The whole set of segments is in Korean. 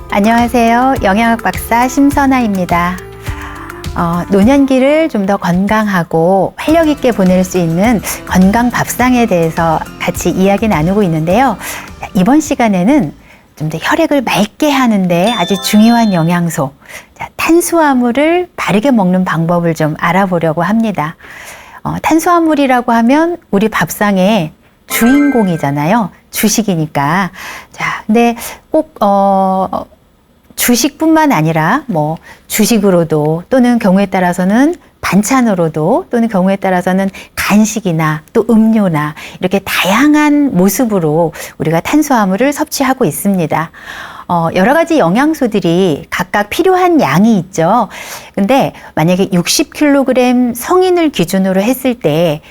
안녕하세요. 영양학 박사 심선아입니다. 노년기를 좀 더 건강하고 활력 있게 보낼 수 있는 건강 밥상에 대해서 같이 이야기 나누고 있는데요. 이번 시간에는 좀 더 혈액을 맑게 하는데 아주 중요한 영양소, 탄수화물을 바르게 먹는 방법을 좀 알아보려고 합니다. 탄수화물이라고 하면 우리 밥상의 주인공이잖아요. 주식이니까. 자, 근데 꼭 주식뿐만 아니라 뭐 주식으로도 또는 경우에 따라서는 반찬으로도 또는 경우에 따라서는 간식이나 또 음료나 이렇게 다양한 모습으로 우리가 탄수화물을 섭취하고 있습니다. 여러 가지 영양소들이 각각 필요한 양이 있죠. 근데 만약에 60kg 성인을 기준으로 했을 때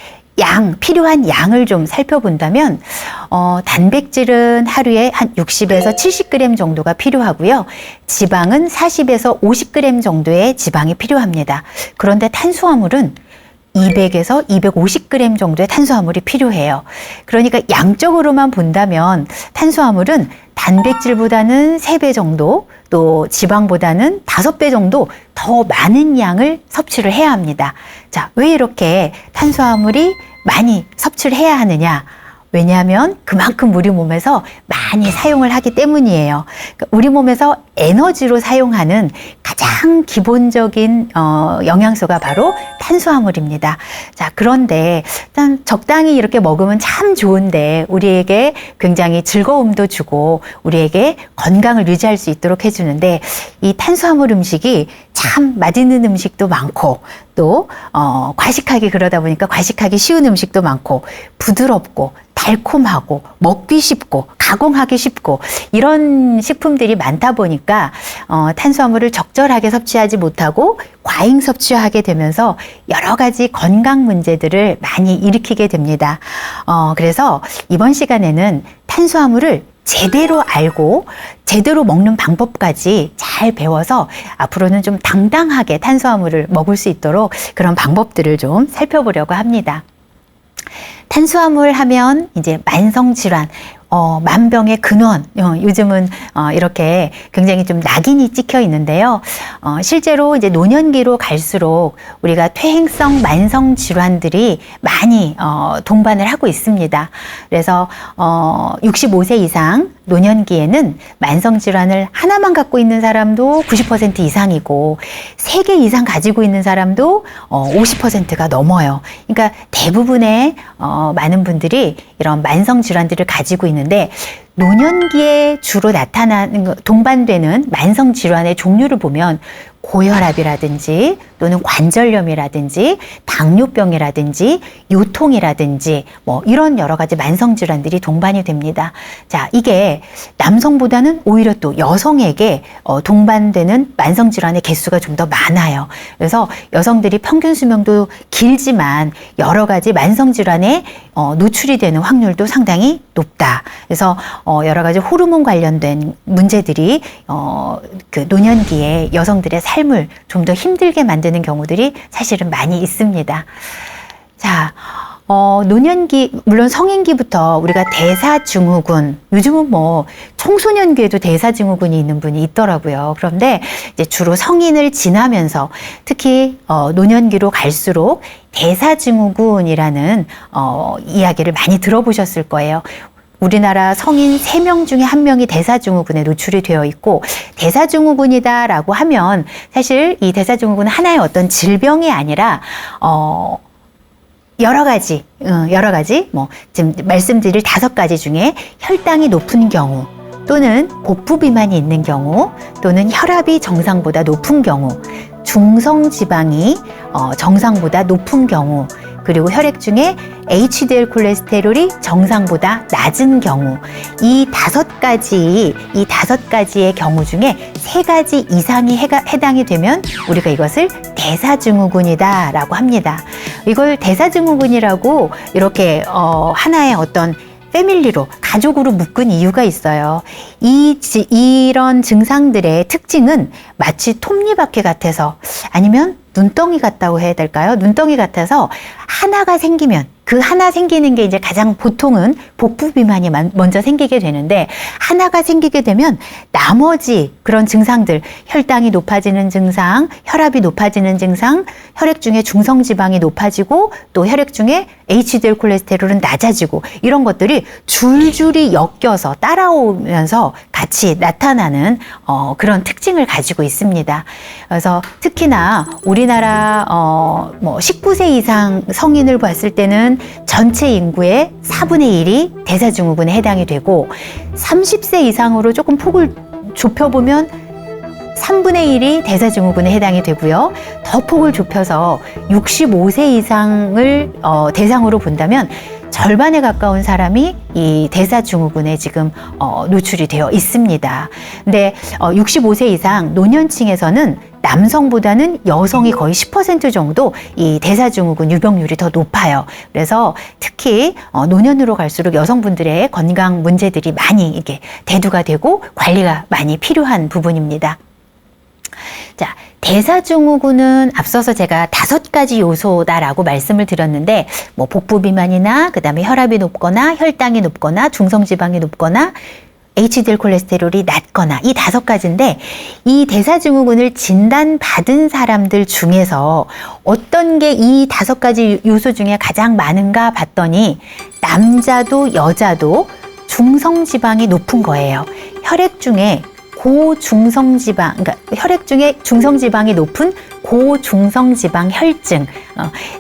필요한 양을 좀 살펴본다면, 단백질은 하루에 한 60에서 70g 정도가 필요하고요. 지방은 40에서 50g 정도의 지방이 필요합니다. 그런데 탄수화물은 200에서 250g 정도의 탄수화물이 필요해요. 그러니까 양적으로만 본다면 탄수화물은 단백질보다는 3배 정도, 또 지방보다는 5배 정도 더 많은 양을 섭취를 해야 합니다. 자, 왜 이렇게 탄수화물이 많이 섭취를 해야 하느냐? 왜냐하면 그만큼 우리 몸에서 많이 사용을 하기 때문이에요. 그러니까 우리 몸에서 에너지로 사용하는 가장 기본적인 영양소가 바로 탄수화물입니다. 자, 그런데 일단 적당히 이렇게 먹으면 참 좋은데 우리에게 굉장히 즐거움도 주고 우리에게 건강을 유지할 수 있도록 해주는데 이 탄수화물 음식이 참 맛있는 음식도 많고 또 과식하기 그러다 보니까 과식하기 쉬운 음식도 많고 부드럽고 달콤하고 먹기 쉽고 가공하기 쉽고 이런 식품들이 많다 보니까 탄수화물을 적절하게 섭취하지 못하고 과잉 섭취하게 되면서 여러 가지 건강 문제들을 많이 일으키게 됩니다. 그래서 이번 시간에는 탄수화물을 제대로 알고 제대로 먹는 방법까지 잘 배워서 앞으로는 좀 당당하게 탄수화물을 먹을 수 있도록 그런 방법들을 좀 살펴보려고 합니다. 탄수화물 하면 이제 만성질환, 만병의 근원, 요즘은 이렇게 굉장히 좀 낙인이 찍혀 있는데요. 실제로 이제 노년기로 갈수록 우리가 퇴행성 만성 질환들이 많이 동반을 하고 있습니다. 그래서 65세 이상 노년기에는 만성 질환을 하나만 갖고 있는 사람도 90% 이상이고 3개 이상 가지고 있는 사람도 50%가 넘어요. 그러니까 대부분의 많은 분들이 이런 만성 질환들을 가지고 있는데 노년기에 주로 나타나는 동반되는 만성 질환의 종류를 보면 고혈압이라든지 또는 관절염이라든지 당뇨병이라든지 요통이라든지 뭐 이런 여러 가지 만성 질환들이 동반이 됩니다. 자, 이게 남성보다는 오히려 또 여성에게 동반되는 만성 질환의 개수가 좀 더 많아요. 그래서 여성들이 평균 수명도 길지만 여러 가지 만성 질환에 노출이 되는 확률도 상당히 높다. 그래서 여러 가지 호르몬 관련된 문제들이 그 노년기에 여성들의 삶을 좀 더 힘들게 만드는 경우들이 사실은 많이 있습니다. 자, 노년기, 물론 성인기부터 우리가 대사증후군, 요즘은 뭐 청소년기에도 대사증후군이 있는 분이 있더라고요. 그런데 이제 주로 성인을 지나면서 특히 노년기로 갈수록 대사증후군이라는 이야기를 많이 들어보셨을 거예요. 우리나라 성인 3명 중에 1명이 대사증후군에 노출이 되어 있고 대사증후군이다라고 하면 사실 이 대사증후군은 하나의 어떤 질병이 아니라 여러 가지 뭐 지금 말씀드릴 5가지 중에 혈당이 높은 경우 또는 복부 비만이 있는 경우 또는 혈압이 정상보다 높은 경우 중성지방이 정상보다 높은 경우 그리고 혈액 중에 HDL 콜레스테롤이 정상보다 낮은 경우 이 5가지의 경우 중에 3가지 이상이 해당이 되면 우리가 이것을 대사증후군이다라고 합니다. 이걸 대사증후군이라고 이렇게 하나의 어떤 패밀리로 가족으로 묶은 이유가 있어요. 이런 증상들의 특징은 마치 톱니바퀴 같아서 아니면 눈덩이 같다고 해야 될까요? 눈덩이 같아서 하나가 생기면 그 하나 생기는 게 이제 가장 보통은 복부 비만이 먼저 생기게 되는데, 하나가 생기게 되면 나머지 그런 증상들, 혈당이 높아지는 증상, 혈압이 높아지는 증상, 혈액 중에 중성지방이 높아지고 또 혈액 중에 HDL 콜레스테롤은 낮아지고, 이런 것들이 줄줄이 엮여서 따라오면서 같이 나타나는 그런 특징을 가지고 있습니다. 그래서 특히나 우리나라 19세 이상 성인을 봤을 때는 전체 인구의 4분의 1이 대사증후군에 해당이 되고, 30세 이상으로 조금 폭을 좁혀보면 3분의 1이 대사증후군에 해당이 되고요. 더 폭을 좁혀서 65세 이상을 대상으로 본다면 절반에 가까운 사람이 이 대사증후군에 지금 노출이 되어 있습니다. 근데 65세 이상 노년층에서는 남성보다는 여성이 거의 10% 정도 이 대사증후군 유병률이 더 높아요. 그래서 특히 노년으로 갈수록 여성분들의 건강 문제들이 많이 이게 대두가 되고 관리가 많이 필요한 부분입니다. 자, 대사증후군은 앞서서 제가 5가지 요소다라고 말씀을 드렸는데, 뭐 복부 비만이나 그다음에 혈압이 높거나 혈당이 높거나 중성지방이 높거나 HDL 콜레스테롤이 낮거나, 이 5가지인데, 이 대사증후군을 진단받은 사람들 중에서 어떤 게 이 5가지 요소 중에 가장 많은가 봤더니 남자도 여자도 중성지방이 높은 거예요. 혈액 중에 고중성지방, 그러니까 혈액 중에 중성지방이 높은 고중성지방 혈증.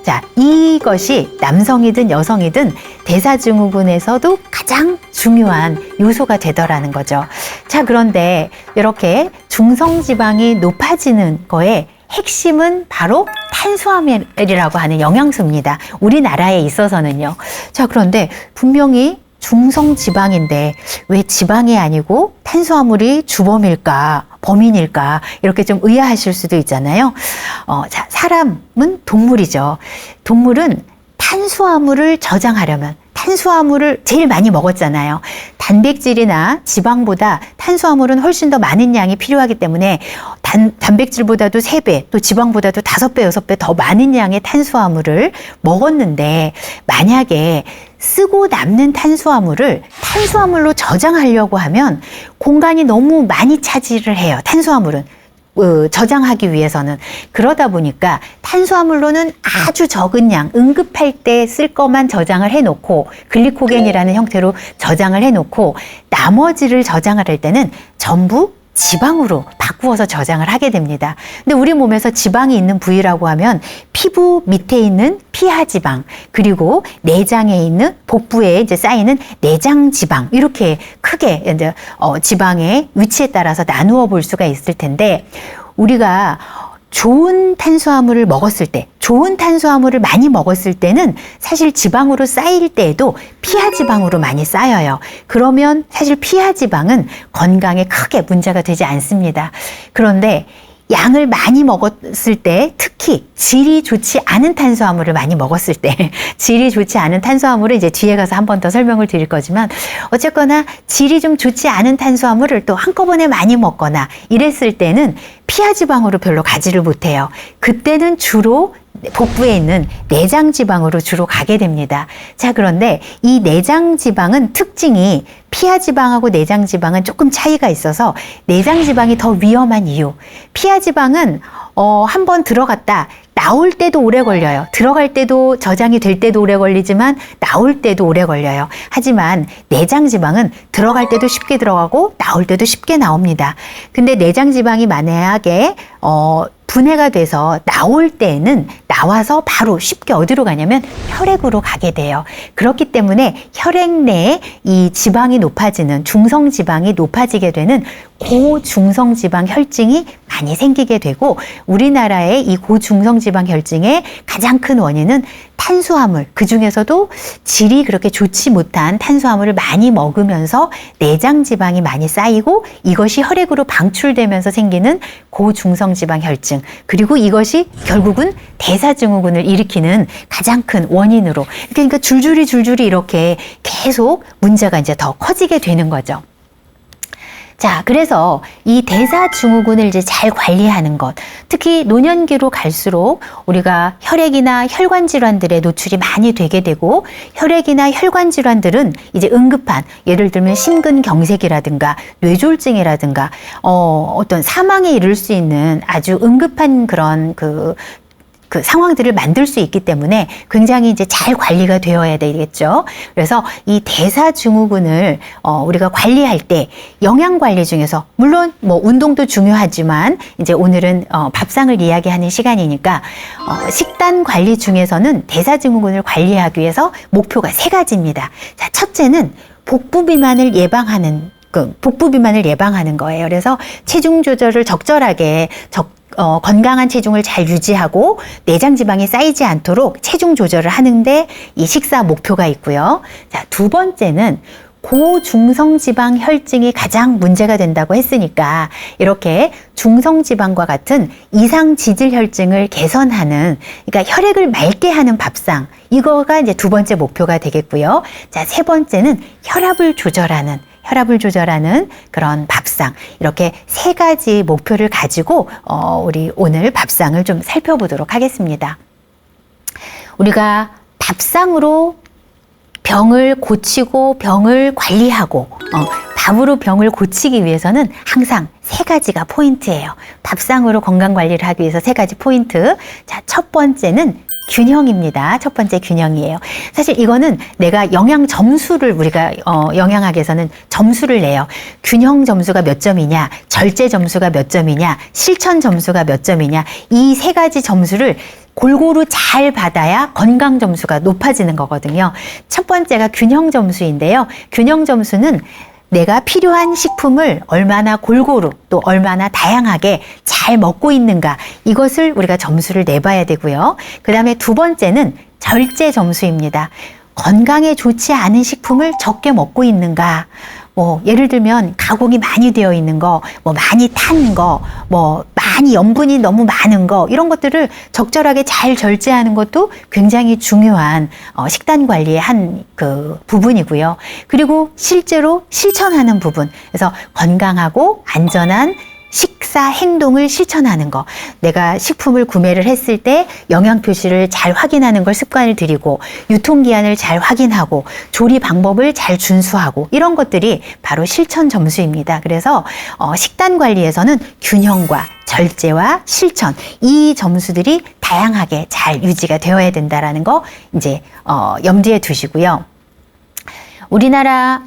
자, 이것이 남성이든 여성이든 대사증후군에서도 가장 중요한 요소가 되더라는 거죠. 자, 그런데 이렇게 중성지방이 높아지는 거에 핵심은 바로 탄수화물이라고 하는 영양소입니다. 우리나라에 있어서는요. 자, 그런데 분명히 중성지방인데 왜 지방이 아니고 탄수화물이 주범일까, 범인일까, 이렇게 좀 의아하실 수도 있잖아요. 자, 사람은 동물이죠. 동물은 탄수화물을 저장하려면 탄수화물을 제일 많이 먹었잖아요. 단백질이나 지방보다 탄수화물은 훨씬 더 많은 양이 필요하기 때문에 단백질보다도 3배, 또 지방보다도 5배, 6배 더 많은 양의 탄수화물을 먹었는데, 만약에 쓰고 남는 탄수화물로 저장하려고 하면 공간이 너무 많이 차지를 해요. 탄수화물은. 저장하기 위해서는. 그러다 보니까 탄수화물로는 아주 적은 양, 응급할 때 쓸 것만 저장을 해놓고, 글리코겐이라는 형태로 저장을 해놓고, 나머지를 저장을 할 때는 전부 지방으로 바꾸어서 저장을 하게 됩니다. 근데 우리 몸에서 지방이 있는 부위라고 하면 피부 밑에 있는 피하지방, 그리고 내장에 있는 복부에 이제 쌓이는 내장지방, 이렇게 크게 이제 지방의 위치에 따라서 나누어 볼 수가 있을 텐데, 우리가 좋은 탄수화물을 먹었을 때, 좋은 탄수화물을 많이 먹었을 때는 사실 지방으로 쌓일 때에도 피하지방으로 많이 쌓여요. 그러면 사실 피하지방은 건강에 크게 문제가 되지 않습니다. 그런데 양을 많이 먹었을 때, 특히 질이 좋지 않은 탄수화물을 많이 먹었을 때, 질이 좋지 않은 탄수화물을 이제 뒤에 가서 한 번 더 설명을 드릴 거지만, 어쨌거나 질이 좀 좋지 않은 탄수화물을 또 한꺼번에 많이 먹거나 이랬을 때는 피하지방으로 별로 가지를 못해요. 그때는 주로 복부에 있는 내장지방으로 주로 가게 됩니다. 자, 그런데 이 내장지방은 특징이 피하지방하고 내장지방은 조금 차이가 있어서, 내장지방이 더 위험한 이유, 피하지방은 한번 들어갔다 나올 때도 오래 걸려요. 들어갈 때도 저장이 될 때도 오래 걸리지만 나올 때도 오래 걸려요. 하지만 내장지방은 들어갈 때도 쉽게 들어가고 나올 때도 쉽게 나옵니다. 근데 내장지방이 만약에 분해가 돼서 나올 때는 나와서 바로 쉽게 어디로 가냐면 혈액으로 가게 돼요. 그렇기 때문에 혈액 내에 이 지방이 높아지는, 중성지방이 높아지게 되는 고중성지방 혈증이 많이 생기게 되고, 우리나라의 이 고중성지방 혈증의 가장 큰 원인은 탄수화물, 그 중에서도 질이 그렇게 좋지 못한 탄수화물을 많이 먹으면서 내장지방이 많이 쌓이고, 이것이 혈액으로 방출되면서 생기는 고중성지방 혈증, 그리고 이것이 결국은 대사증후군을 일으키는 가장 큰 원인으로, 그러니까 줄줄이 이렇게 계속 문제가 이제 더 커지게 되는 거죠. 자, 그래서 이 대사증후군을 이제 잘 관리하는 것, 특히 노년기로 갈수록 우리가 혈액이나 혈관 질환들에 노출이 많이 되게 되고, 혈액이나 혈관 질환들은 이제 응급한, 예를 들면 심근경색이라든가 뇌졸중이라든가 어떤 사망에 이를 수 있는 아주 응급한 그런 그 상황들을 만들 수 있기 때문에 굉장히 이제 잘 관리가 되어야 되겠죠. 그래서 이 대사증후군을 우리가 관리할 때 영양 관리 중에서 물론 뭐 운동도 중요하지만 이제 오늘은 밥상을 이야기하는 시간이니까 식단 관리 중에서는 대사증후군을 관리하기 위해서 목표가 3가지입니다. 자, 첫째는 복부 비만을 예방하는 거예요. 그래서 체중 조절을 적절하게 건강한 체중을 잘 유지하고 내장 지방이 쌓이지 않도록 체중 조절을 하는데 이 식사 목표가 있고요. 자, 2번째는 고중성지방 혈증이 가장 문제가 된다고 했으니까 이렇게 중성지방과 같은 이상 지질 혈증을 개선하는, 그러니까 혈액을 맑게 하는 밥상, 이거가 이제 2번째 목표가 되겠고요. 자, 3번째는 혈압을 조절하는 그런 밥상, 이렇게 3가지 목표를 가지고 우리 오늘 밥상을 좀 살펴보도록 하겠습니다. 우리가 밥상으로 병을 고치고 병을 관리하고 밥으로 병을 고치기 위해서는 항상 3가지가 포인트예요. 밥상으로 건강 관리를 하기 위해서 3가지 포인트. 자, 첫 번째는 균형입니다. 첫 번째 균형이에요. 사실 이거는 내가 영양 점수를 우리가 영양학에서는 점수를 내요. 균형 점수가 몇 점이냐, 절제 점수가 몇 점이냐, 실천 점수가 몇 점이냐, 이 3가지 점수를 골고루 잘 받아야 건강 점수가 높아지는 거거든요. 첫 번째가 균형 점수인데요. 균형 점수는 내가 필요한 식품을 얼마나 골고루 또 얼마나 다양하게 잘 먹고 있는가, 이것을 우리가 점수를 내봐야 되고요. 그 다음에 2번째는 절제 점수입니다. 건강에 좋지 않은 식품을 적게 먹고 있는가, 예를 들면 가공이 많이 되어 있는 거, 많이 탄 거, 많이 염분이 너무 많은 거, 이런 것들을 적절하게 잘 절제하는 것도 굉장히 중요한 식단 관리의 한 부분이고요. 그리고 실제로 실천하는 부분, 그래서 건강하고 안전한 식사 행동을 실천하는 거, 내가 식품을 구매를 했을 때 영양 표시를 잘 확인하는 걸 습관을 들이고, 유통기한을 잘 확인하고, 조리 방법을 잘 준수하고, 이런 것들이 바로 실천 점수입니다. 그래서 식단 관리에서는 균형과 절제와 실천, 이 점수들이 다양하게 잘 유지가 되어야 된다라는 거 이제 염두에 두시고요. 우리나라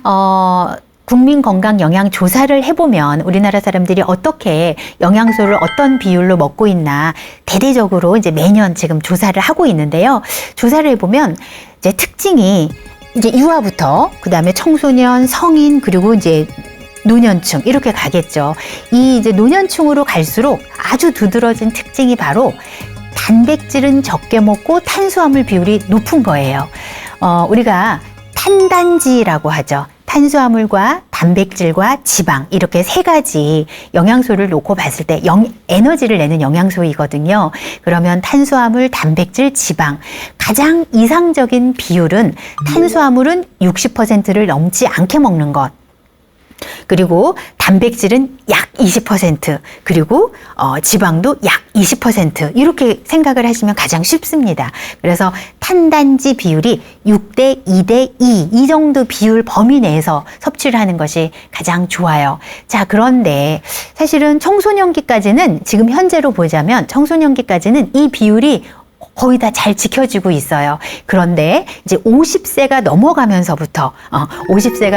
국민건강영양조사를 해보면 우리나라 사람들이 어떻게 영양소를 어떤 비율로 먹고 있나 대대적으로 이제 매년 지금 조사를 하고 있는데요. 조사를 해보면 이제 특징이 이제 유아부터 그 다음에 청소년, 성인, 그리고 이제 노년층 이렇게 가겠죠. 이 이제 노년층으로 갈수록 아주 두드러진 특징이 바로 단백질은 적게 먹고 탄수화물 비율이 높은 거예요. 우리가 탄단지라고 하죠. 탄수화물과 단백질과 지방, 이렇게 3가지 영양소를 놓고 봤을 때 에너지를 내는 영양소이거든요. 그러면 탄수화물, 단백질, 지방, 가장 이상적인 비율은 탄수화물은 60%를 넘지 않게 먹는 것, 그리고 단백질은 약 20%, 그리고 지방도 약 20% 이렇게 생각을 하시면 가장 쉽습니다. 그래서 탄단지 비율이 6대 2대 2 이 정도 비율 범위 내에서 섭취를 하는 것이 가장 좋아요. 자, 그런데 사실은 청소년기까지는, 지금 현재로 보자면 청소년기까지는 이 비율이 거의 다 잘 지켜지고 있어요. 그런데 이제 50세가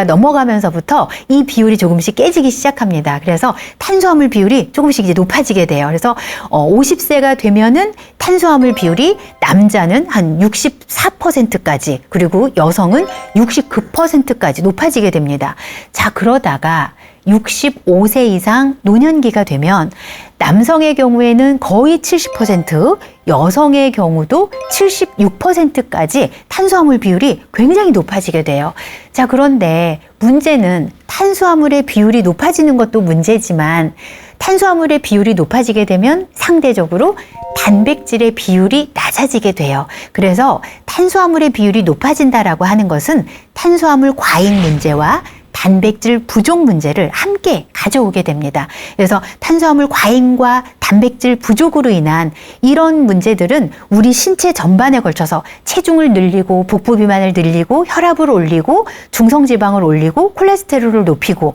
넘어가면서부터 이 비율이 조금씩 깨지기 시작합니다. 그래서 탄수화물 비율이 조금씩 이제 높아지게 돼요. 그래서 50세가 되면은 탄수화물 비율이 남자는 한 64%까지, 그리고 여성은 69%까지 높아지게 됩니다. 자, 그러다가 65세 이상 노년기가 되면 남성의 경우에는 거의 70%, 여성의 경우도 76%까지 탄수화물 비율이 굉장히 높아지게 돼요. 자, 그런데 문제는 탄수화물의 비율이 높아지는 것도 문제지만 탄수화물의 비율이 높아지게 되면 상대적으로 단백질의 비율이 낮아지게 돼요. 그래서 탄수화물의 비율이 높아진다라고 하는 것은 탄수화물 과잉 문제와 단백질 부족 문제를 함께 가져오게 됩니다. 그래서 탄수화물 과잉과 단백질 부족으로 인한 이런 문제들은 우리 신체 전반에 걸쳐서 체중을 늘리고 복부 비만을 늘리고 혈압을 올리고 중성지방을 올리고 콜레스테롤을 높이고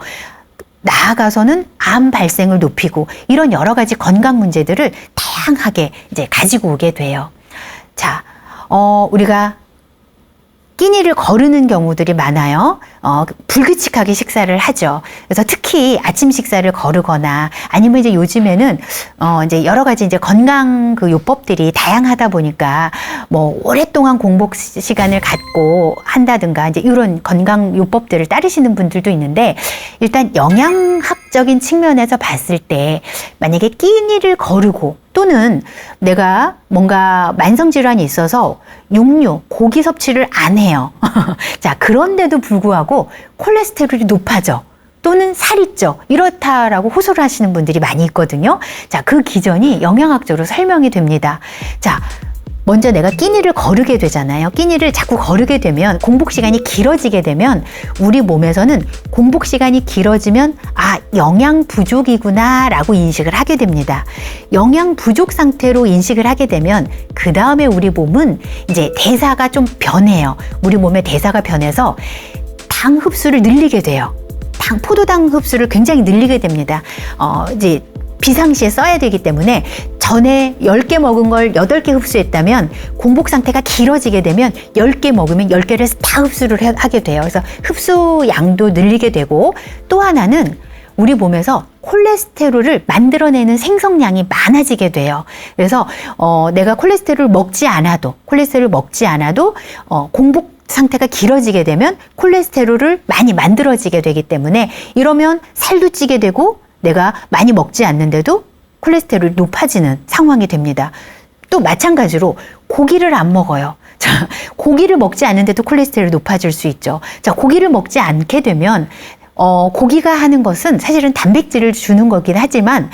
나아가서는 암 발생을 높이고 이런 여러 가지 건강 문제들을 다양하게 이제 가지고 오게 돼요. 자, 우리가 끼니를 거르는 경우들이 많아요. 불규칙하게 식사를 하죠. 그래서 특히 아침 식사를 거르거나 아니면 이제 요즘에는 이제 여러 가지 이제 건강 그 요법들이 다양하다 보니까 뭐 오랫동안 공복 시간을 갖고 한다든가 이제 이런 건강 요법들을 따르시는 분들도 있는데 일단 영양학적인 측면에서 봤을 때 만약에 끼니를 거르고 또는 내가 뭔가 만성질환이 있어서 육류, 고기 섭취를 안 해요. 자, 그런데도 불구하고 콜레스테롤이 높아져. 또는 살이 쪄. 이렇다라고 호소를 하시는 분들이 많이 있거든요. 자, 그 기전이 영양학적으로 설명이 됩니다. 자, 먼저 내가 끼니를 거르게 되잖아요. 끼니를 자꾸 거르게 되면 공복 시간이 길어지게 되면 우리 몸에서는 공복 시간이 길어지면 영양 부족이구나 라고 인식을 하게 됩니다. 영양 부족 상태로 인식을 하게 되면 그 다음에 우리 몸은 이제 대사가 좀 변해요. 우리 몸의 대사가 변해서 당 흡수를 늘리게 돼요. 포도당 흡수를 굉장히 늘리게 됩니다. 이제 비상시에 써야 되기 때문에 전에 10개 먹은 걸 8개 흡수했다면 공복 상태가 길어지게 되면 10개 먹으면 10개를 다 흡수를 하게 돼요. 그래서 흡수량도 늘리게 되고 되고 하나는 우리 몸에서 콜레스테롤을 만들어내는 생성량이 많아지게 돼요. 그래서 내가 콜레스테롤을 먹지 않아도 공복 상태가 길어지게 되면 콜레스테롤을 많이 만들어지게 되기 때문에 이러면 살도 찌게 되고 내가 많이 먹지 않는데도 콜레스테롤이 높아지는 상황이 됩니다. 또 마찬가지로 고기를 안 먹어요. 자, 고기를 먹지 않는데도 콜레스테롤이 높아질 수 있죠. 자, 고기를 먹지 않게 되면 고기가 하는 것은 사실은 단백질을 주는 거긴 하지만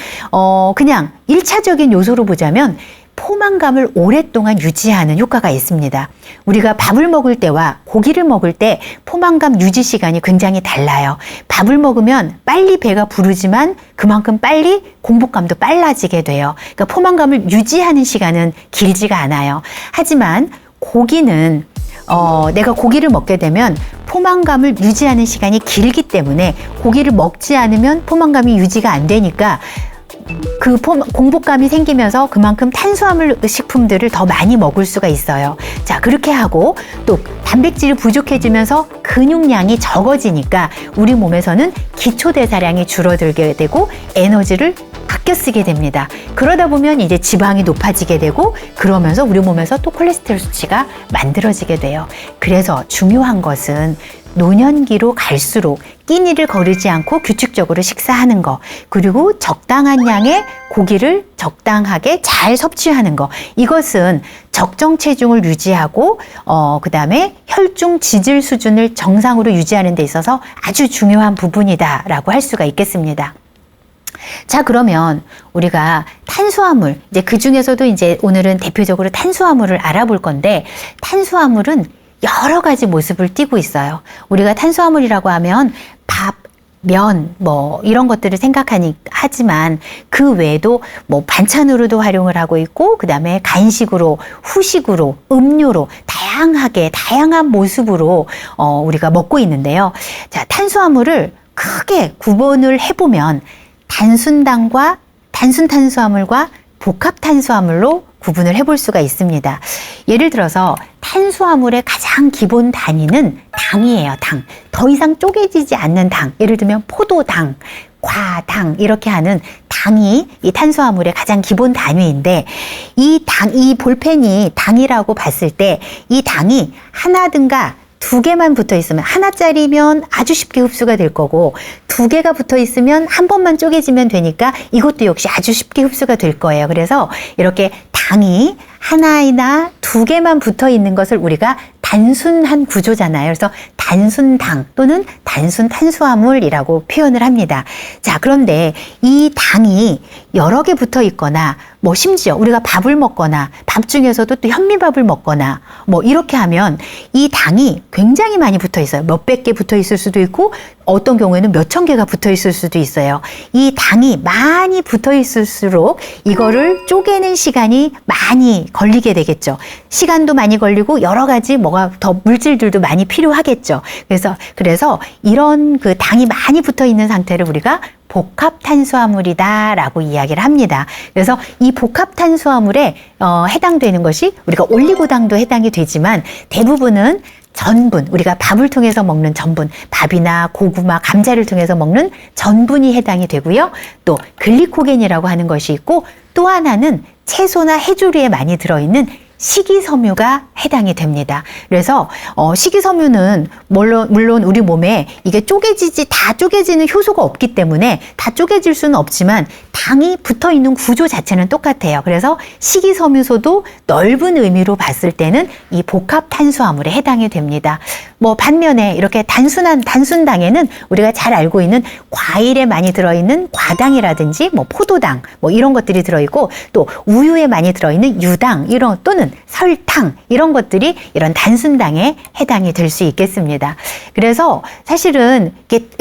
그냥 1차적인 요소로 보자면 포만감을 오랫동안 유지하는 효과가 있습니다. 우리가 밥을 먹을 때와 고기를 먹을 때 포만감 유지 시간이 굉장히 달라요. 밥을 먹으면 빨리 배가 부르지만 그만큼 빨리 공복감도 빨라지게 돼요. 그러니까 포만감을 유지하는 시간은 길지가 않아요. 하지만 고기는 내가 고기를 먹게 되면 포만감을 유지하는 시간이 길기 때문에 고기를 먹지 않으면 포만감이 유지가 안 되니까 그 공복감이 생기면서 그만큼 탄수화물 식품들을 더 많이 먹을 수가 있어요. 자, 그렇게 하고 또 단백질이 부족해지면서 근육량이 적어지니까 우리 몸에서는 기초대사량이 줄어들게 되고 에너지를 아껴 쓰게 됩니다. 그러다 보면 이제 지방이 높아지게 되고 그러면서 우리 몸에서 또 콜레스테롤 수치가 만들어지게 돼요. 그래서 중요한 것은 노년기로 갈수록 끼니를 거르지 않고 규칙적으로 식사하는 거, 그리고 적당한 양의 고기를 적당하게 잘 섭취하는 거, 이것은 적정 체중을 유지하고 그 다음에 혈중 지질 수준을 정상으로 유지하는 데 있어서 아주 중요한 부분이다라고 할 수가 있겠습니다. 자, 그러면 우리가 탄수화물, 이제 그 중에서도 이제 오늘은 대표적으로 탄수화물을 알아볼 건데, 탄수화물은 여러 가지 모습을 띠고 있어요. 우리가 탄수화물이라고 하면 밥, 면, 뭐 이런 것들을 하지만 그 외에도 뭐 반찬으로도 활용을 하고 있고, 그 다음에 간식으로, 후식으로, 음료로 다양한 모습으로 우리가 먹고 있는데요. 자, 탄수화물을 크게 구분을 해보면 단순 탄수화물과 복합 탄수화물로 구분을 해볼 수가 있습니다. 예를 들어서 탄수화물의 가장 기본 단위는 당이에요. 당. 더 이상 쪼개지지 않는 당. 예를 들면 포도당, 과당 이렇게 하는 당이 이 탄수화물의 가장 기본 단위인데, 이 볼펜이 당이라고 봤을 때 이 당이 하나든가 두 개만 붙어 있으면, 하나짜리면 아주 쉽게 흡수가 될 거고, 두 개가 붙어 있으면 한 번만 쪼개지면 되니까 이것도 역시 아주 쉽게 흡수가 될 거예요. 그래서 이렇게 당이 하나이나 두 개만 붙어 있는 것을 우리가 단순한 구조잖아요. 그래서 단순당 또는 단순 탄수화물이라고 표현을 합니다. 자, 그런데 이 당이 여러 개 붙어 있거나 뭐 심지어 우리가 밥을 먹거나 밥 중에서도 또 현미밥을 먹거나 뭐 이렇게 하면 이 당이 굉장히 많이 붙어 있어요. 몇백 개 붙어 있을 수도 있고 어떤 경우에는 몇천 개가 붙어 있을 수도 있어요. 이 당이 많이 붙어 있을수록 이거를 쪼개는 시간이 많이 걸리게 되겠죠. 시간도 많이 걸리고 여러 가지 뭐가 더 물질들도 많이 필요하겠죠. 그래서 이런 그 당이 많이 붙어 있는 상태를 우리가 복합 탄수화물이다라고 이야기를 합니다. 그래서 이 복합 탄수화물에 해당되는 것이 우리가 올리고당도 해당이 되지만 대부분은 전분, 우리가 밥을 통해서 먹는 전분, 밥이나 고구마, 감자를 통해서 먹는 전분이 해당이 되고요. 또 글리코겐이라고 하는 것이 있고 또 하나는 채소나 해조류에 많이 들어있는 식이섬유가 해당이 됩니다. 그래서 식이섬유는 물론 우리 몸에 이게 다 쪼개지는 효소가 없기 때문에 다 쪼개질 수는 없지만 당이 붙어 있는 구조 자체는 똑같아요. 그래서 식이섬유소도 넓은 의미로 봤을 때는 이 복합 탄수화물에 해당이 됩니다. 뭐 반면에 이렇게 단순당에는 우리가 잘 알고 있는 과일에 많이 들어있는 과당이라든지 뭐 포도당 뭐 이런 것들이 들어있고 또 우유에 많이 들어있는 유당 또는 설탕 이런 것들이 이런 단순당에 해당이 될 수 있겠습니다. 그래서 사실은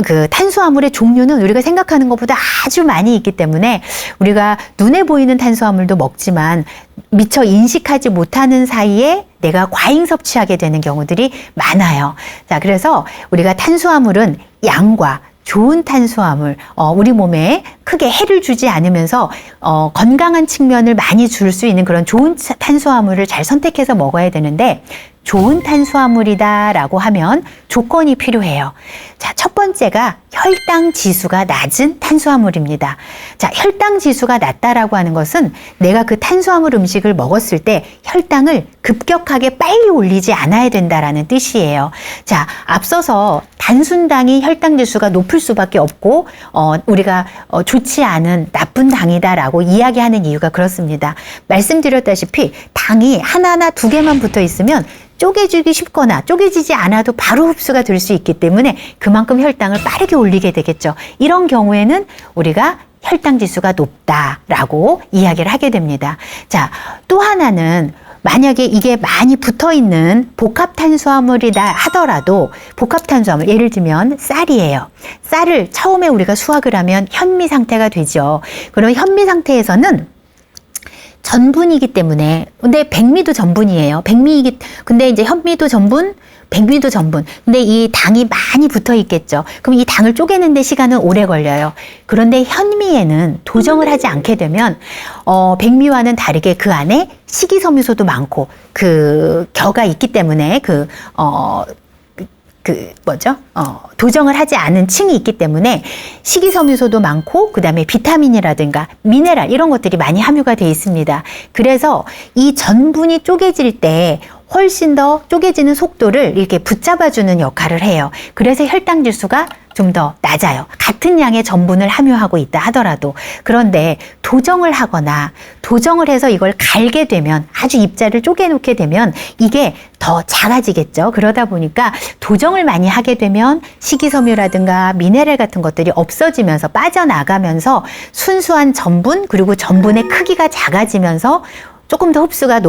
그 탄수화물의 종류는 우리가 생각하는 것보다 아주 많이 있기 때문에 우리가 눈에 보이는 탄수화물도 먹지만 미처 인식하지 못하는 사이에 내가 과잉 섭취하게 되는 경우들이 많아요. 자, 그래서 우리가 탄수화물은 양과 좋은 탄수화물, 우리 몸에 크게 해를 주지 않으면서 건강한 측면을 많이 줄 수 있는 그런 좋은 탄수화물을 잘 선택해서 먹어야 되는데 좋은 탄수화물이다라고 하면 조건이 필요해요. 자, 첫 번째가 혈당 지수가 낮은 탄수화물입니다. 자, 혈당 지수가 낮다라고 하는 것은 내가 그 탄수화물 음식을 먹었을 때 혈당을 급격하게 빨리 올리지 않아야 된다라는 뜻이에요. 자, 앞서서 단순당이 혈당 지수가 높을 수밖에 없고 우리가 좋지 않은 나쁜 당이다라고 이야기하는 이유가 그렇습니다. 말씀드렸다시피 당이 하나나 두 개만 붙어 있으면 쪼개지기 쉽거나 쪼개지지 않아도 바로 흡수가 될 수 있기 때문에 그만큼 혈당을 빠르게 올리게 되겠죠. 이런 경우에는 우리가 혈당 지수가 높다라고 이야기를 하게 됩니다. 자, 또 하나는 만약에 이게 많이 붙어 있는 복합 탄수화물이다 하더라도 복합 탄수화물 예를 들면 쌀이에요. 쌀을 처음에 우리가 수확을 하면 현미 상태가 되죠. 그러면 현미 상태에서는 전분이기 때문에 근데 백미도 전분이에요. 근데 이제 현미도 전분, 백미도 전분. 근데 이 당이 많이 붙어 있겠죠. 그럼 이 당을 쪼개는 데 시간은 오래 걸려요. 그런데 현미에는 도정을 하지 않게 되면 백미와는 다르게 그 안에 식이섬유소도 많고 그 겨가 있기 때문에 도정을 하지 않은 층이 있기 때문에 식이섬유소도 많고 그다음에 비타민이라든가 미네랄 이런 것들이 많이 함유가 되어 있습니다. 그래서 이 전분이 쪼개질 때 훨씬 더 쪼개지는 속도를 이렇게 붙잡아주는 역할을 해요. 그래서 혈당 지수가 좀 더 낮아요. 같은 양의 전분을 함유하고 있다 하더라도. 그런데 도정을 하거나 도정을 해서 이걸 갈게 되면 아주 입자를 쪼개놓게 되면 이게 더 작아지겠죠. 그러다 보니까 도정을 많이 하게 되면 식이섬유라든가 미네랄 같은 것들이 없어지면서 빠져나가면서 순수한 전분 그리고 전분의 크기가 작아지면서 조금 더 흡수가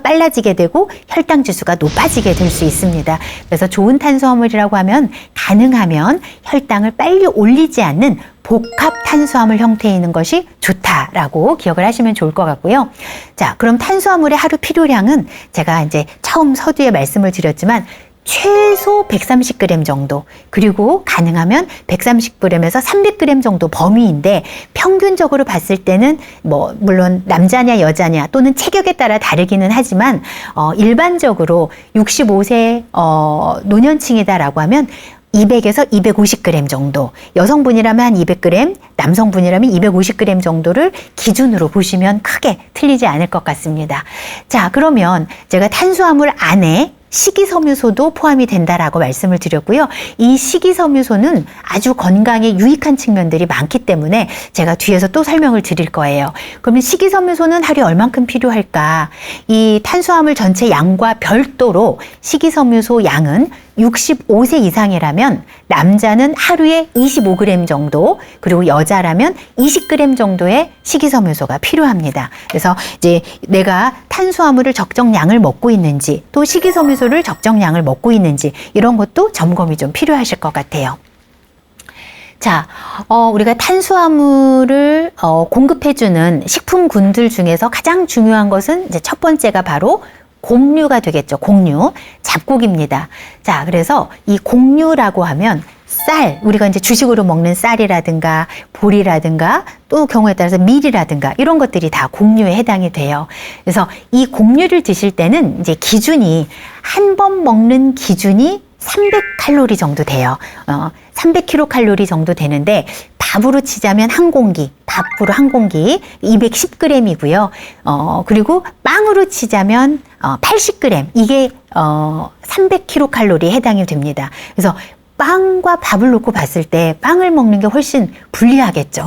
빨라지게 되고 혈당 지수가 높아지게 될 수 있습니다. 그래서 좋은 탄수화물이라고 하면 가능하면 혈당을 빨리 올리지 않는 복합 탄수화물 형태에 있는 것이 좋다라고 기억을 하시면 좋을 것 같고요. 자, 그럼 탄수화물의 하루 필요량은 제가 이제 처음 서두에 말씀을 드렸지만 최소 130g 정도 그리고 가능하면 130g에서 300g 정도 범위인데 평균적으로 봤을 때는 뭐 물론 남자냐 여자냐 또는 체격에 따라 다르기는 하지만 일반적으로 65세 노년층이다라고 하면 200에서 250g 정도, 여성분이라면 한 200g, 남성분이라면 250g 정도를 기준으로 보시면 크게 틀리지 않을 것 같습니다. 자, 그러면 제가 탄수화물 안에 식이섬유소도 포함이 된다라고 말씀을 드렸고요. 이 식이섬유소는 아주 건강에 유익한 측면들이 많기 때문에 제가 뒤에서 또 설명을 드릴 거예요. 그러면 식이섬유소는 하루에 얼만큼 필요할까? 이 탄수화물 전체 양과 별도로 식이섬유소 양은 65세 이상이라면 남자는 하루에 25g 정도, 그리고 여자라면 20g 정도의 식이섬유소가 필요합니다. 그래서 이제 내가 탄수화물을 적정량을 먹고 있는지, 또 식이섬유소를 적정량을 먹고 있는지, 이런 것도 점검이 좀 필요하실 것 같아요. 자, 우리가 탄수화물을 공급해주는 식품군들 중에서 가장 중요한 것은 이제 첫 번째가 바로 곡류가 되겠죠. 곡류, 잡곡입니다. 자, 그래서 이 곡류라고 하면 쌀, 우리가 이제 주식으로 먹는 쌀이라든가 보리라든가 또 경우에 따라서 밀이라든가 이런 것들이 다 곡류에 해당이 돼요. 그래서 이 곡류를 드실 때는 이제 기준이 한 번 먹는 기준이 300칼로리 정도 돼요. 300kcal 정도 되는데 밥으로 치자면 한 공기, 밥으로 한 공기 210g이고요. 그리고 빵으로 치자면 80g, 이게 300kcal에 해당이 됩니다. 그래서 빵과 밥을 놓고 봤을 때 빵을 먹는 게 훨씬 불리하겠죠.